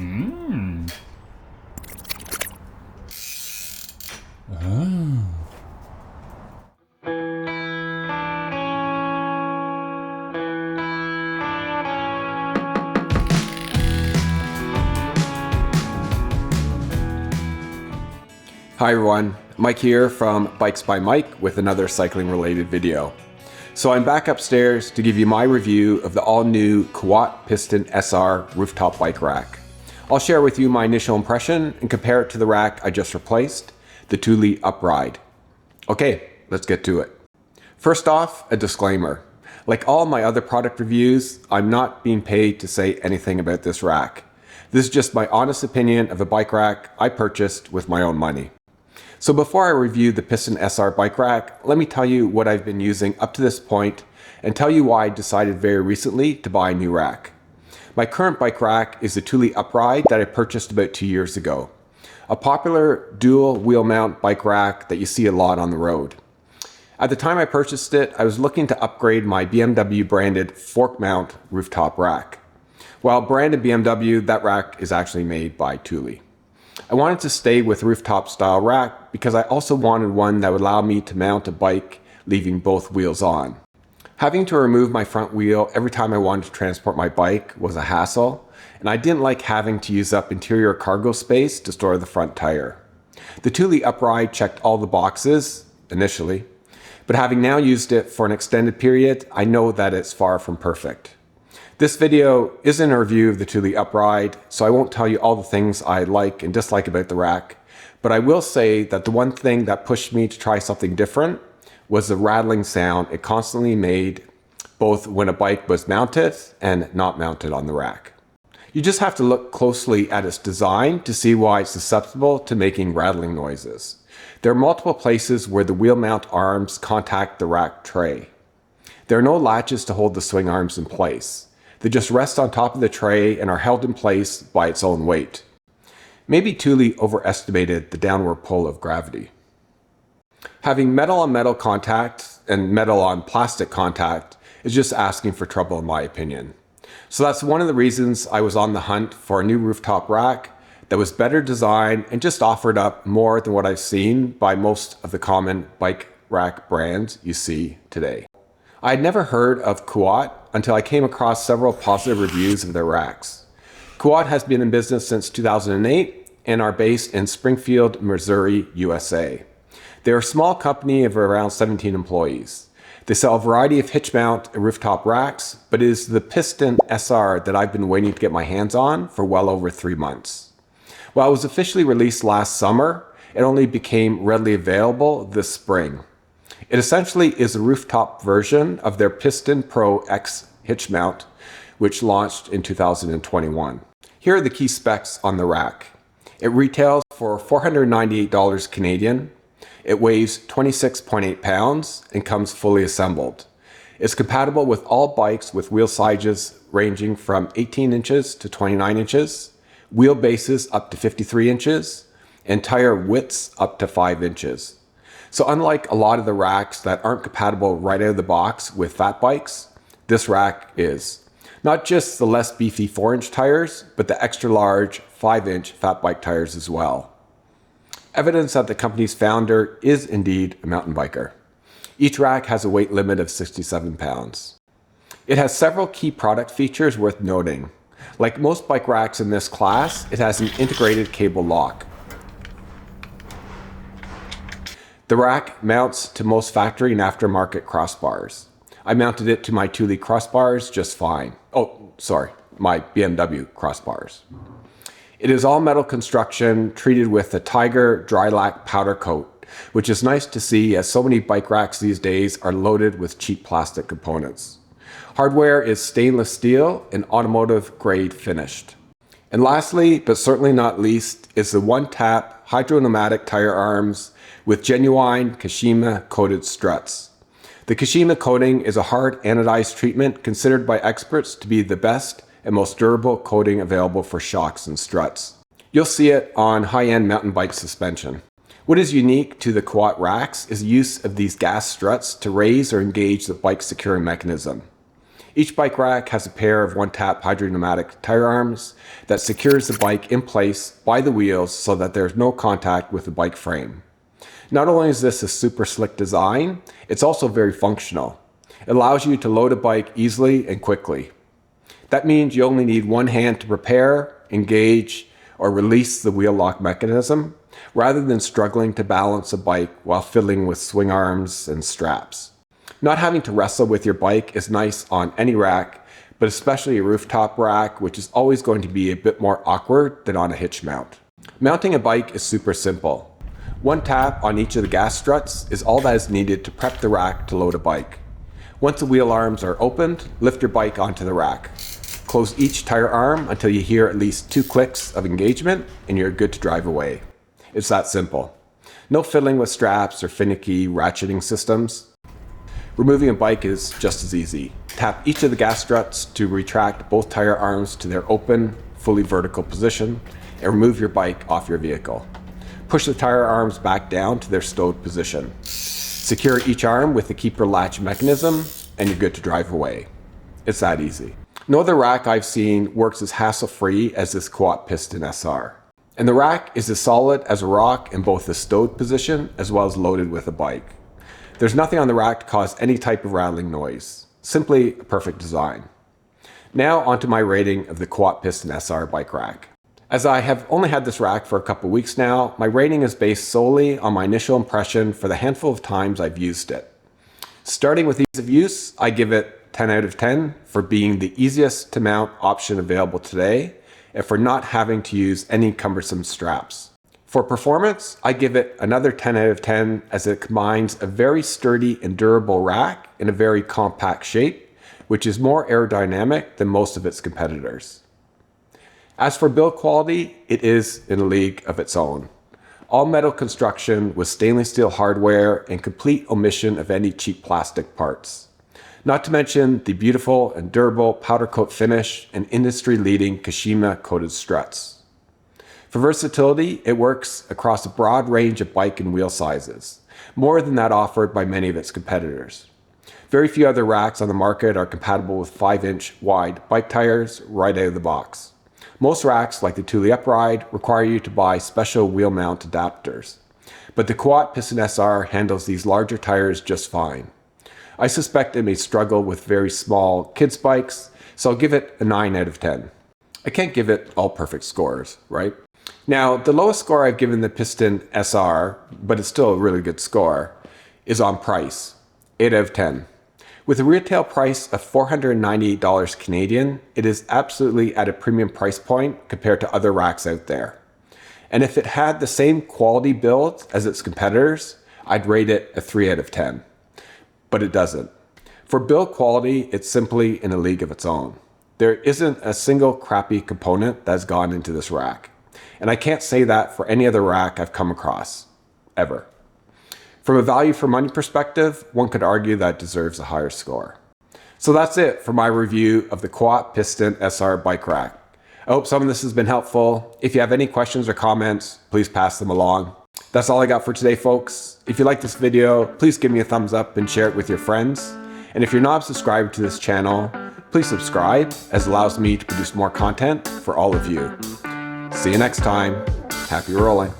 Mm. Oh. Hi everyone, Mike here from Bikes by Mike with another cycling related video. So I'm back upstairs to give you my review of the all-new Küat Piston SR rooftop bike rack. I'll share with you my initial impression and compare it to the rack I just replaced, the Thule UpRide. Okay, let's get to it. First off, a disclaimer. Like all my other product reviews, I'm not being paid to say anything about this rack. This is just my honest opinion of a bike rack I purchased with my own money. So before I review the Piston SR bike rack, let me tell you what I've been using up to this point and tell you why I decided very recently to buy a new rack. My current bike rack is the Thule UpRide that I purchased about 2 years ago. A popular dual wheel mount bike rack that you see a lot on the road. At the time I purchased it, I was looking to upgrade my BMW branded fork mount rooftop rack. While branded BMW, that rack is actually made by Thule. I wanted to stay with rooftop style rack because I also wanted one that would allow me to mount a bike leaving both wheels on. Having to remove my front wheel every time I wanted to transport my bike was a hassle, and I didn't like having to use up interior cargo space to store the front tire. The Thule UpRide checked all the boxes initially, but having now used it for an extended period, I know that it's far from perfect. This video isn't a review of the Thule UpRide, so I won't tell you all the things I like and dislike about the rack, but I will say that the one thing that pushed me to try something different was the rattling sound it constantly made, both when a bike was mounted and not mounted on the rack. You just have to look closely at its design to see why it's susceptible to making rattling noises. There are multiple places where the wheel mount arms contact the rack tray. There are no latches to hold the swing arms in place. They just rest on top of the tray and are held in place by its own weight. Maybe Thule overestimated the downward pull of gravity. Having metal on metal contact and metal on plastic contact is just asking for trouble in my opinion. So that's one of the reasons I was on the hunt for a new rooftop rack that was better designed and just offered up more than what I've seen by most of the common bike rack brands you see today. I had never heard of Küat until I came across several positive reviews of their racks. Küat has been in business since 2008 and are based in Springfield, Missouri, USA. They're a small company of around 17 employees. They sell a variety of hitch mount and rooftop racks, but it is the Piston SR that I've been waiting to get my hands on for well over 3 months. While it was officially released last summer, it only became readily available this spring. It essentially is a rooftop version of their Piston Pro X hitch mount, which launched in 2021. Here are the key specs on the rack. It retails for $498 Canadian. It weighs 26.8 pounds and comes fully assembled. It's compatible with all bikes with wheel sizes ranging from 18 inches to 29 inches, wheelbases up to 53 inches, and tire widths up to 5 inches. So unlike a lot of the racks that aren't compatible right out of the box with fat bikes, this rack is. Not just the less beefy 4-inch tires, but the extra large 5-inch fat bike tires as well. Evidence that the company's founder is indeed a mountain biker. Each rack has a weight limit of 67 pounds. It has several key product features worth noting. Like most bike racks in this class, it has an integrated cable lock. The rack mounts to most factory and aftermarket crossbars. I mounted it to my Thule crossbars just fine. My BMW crossbars. It is all metal construction treated with a Tiger Drylac powder coat, which is nice to see as so many bike racks these days are loaded with cheap plastic components. Hardware is stainless steel and automotive grade finished. And lastly, but certainly not least, is the one-tap hydro-pneumatic tire arms with genuine Kashima coated struts. The Kashima coating is a hard anodized treatment considered by experts to be the best and most durable coating available for shocks and struts. You'll see it on high-end mountain bike suspension. What is unique to the Küat racks is the use of these gas struts to raise or engage the bike securing mechanism. Each bike rack has a pair of one-tap hydropneumatic tire arms that secures the bike in place by the wheels so that there's no contact with the bike frame. Not only is this a super slick design, it's also very functional. It allows you to load a bike easily and quickly. That means you only need one hand to prepare, engage, or release the wheel lock mechanism, rather than struggling to balance a bike while fiddling with swing arms and straps. Not having to wrestle with your bike is nice on any rack, but especially a rooftop rack, which is always going to be a bit more awkward than on a hitch mount. Mounting a bike is super simple. One tap on each of the gas struts is all that is needed to prep the rack to load a bike. Once the wheel arms are opened, lift your bike onto the rack. Close each tire arm until you hear at least 2 clicks of engagement and you're good to drive away. It's that simple. No fiddling with straps or finicky ratcheting systems. Removing a bike is just as easy. Tap each of the gas struts to retract both tire arms to their open, fully vertical position and remove your bike off your vehicle. Push the tire arms back down to their stowed position. Secure each arm with the keeper latch mechanism and you're good to drive away. It's that easy. No other rack I've seen works as hassle-free as this Küat Piston SR. And the rack is as solid as a rock in both the stowed position as well as loaded with a bike. There's nothing on the rack to cause any type of rattling noise. Simply a perfect design. Now onto my rating of the Küat Piston SR bike rack. As I have only had this rack for a couple weeks now, my rating is based solely on my initial impression for the handful of times I've used it. Starting with ease of use, I give it 10 out of 10 for being the easiest to mount option available today and for not having to use any cumbersome straps. For performance, I give it another 10 out of 10 as it combines a very sturdy and durable rack in a very compact shape, which is more aerodynamic than most of its competitors. As for build quality, it is in a league of its own. All metal construction with stainless steel hardware and complete omission of any cheap plastic parts. Not to mention the beautiful and durable powder coat finish and industry-leading Kashima coated struts. For versatility, it works across a broad range of bike and wheel sizes, more than that offered by many of its competitors. Very few other racks on the market are compatible with 5-inch wide bike tires right out of the box. Most racks, like the Thule UpRide, require you to buy special wheel mount adapters, but the Küat Piston SR handles these larger tires just fine. I suspect it may struggle with very small kids bikes, so I'll give it a 9 out of 10. I can't give it all perfect scores, right? Now, the lowest score I've given the Piston SR, but it's still a really good score, is on price, 8 out of 10. With a retail price of $498 Canadian, it is absolutely at a premium price point compared to other racks out there. And if it had the same quality build as its competitors, I'd rate it a 3 out of 10. But it doesn't. For build quality, it's simply in a league of its own. There isn't a single crappy component that's gone into this rack. And I can't say that for any other rack I've come across, ever. From a value for money perspective, one could argue that it deserves a higher score. So that's it for my review of the Küat Piston SR bike rack. I hope some of this has been helpful. If you have any questions or comments, please pass them along. That's all I got for today, folks. If you like this video, please give me a thumbs up and share it with your friends. And if you're not subscribed to this channel, please subscribe, as it allows me to produce more content for all of you. See you next time. Happy rolling.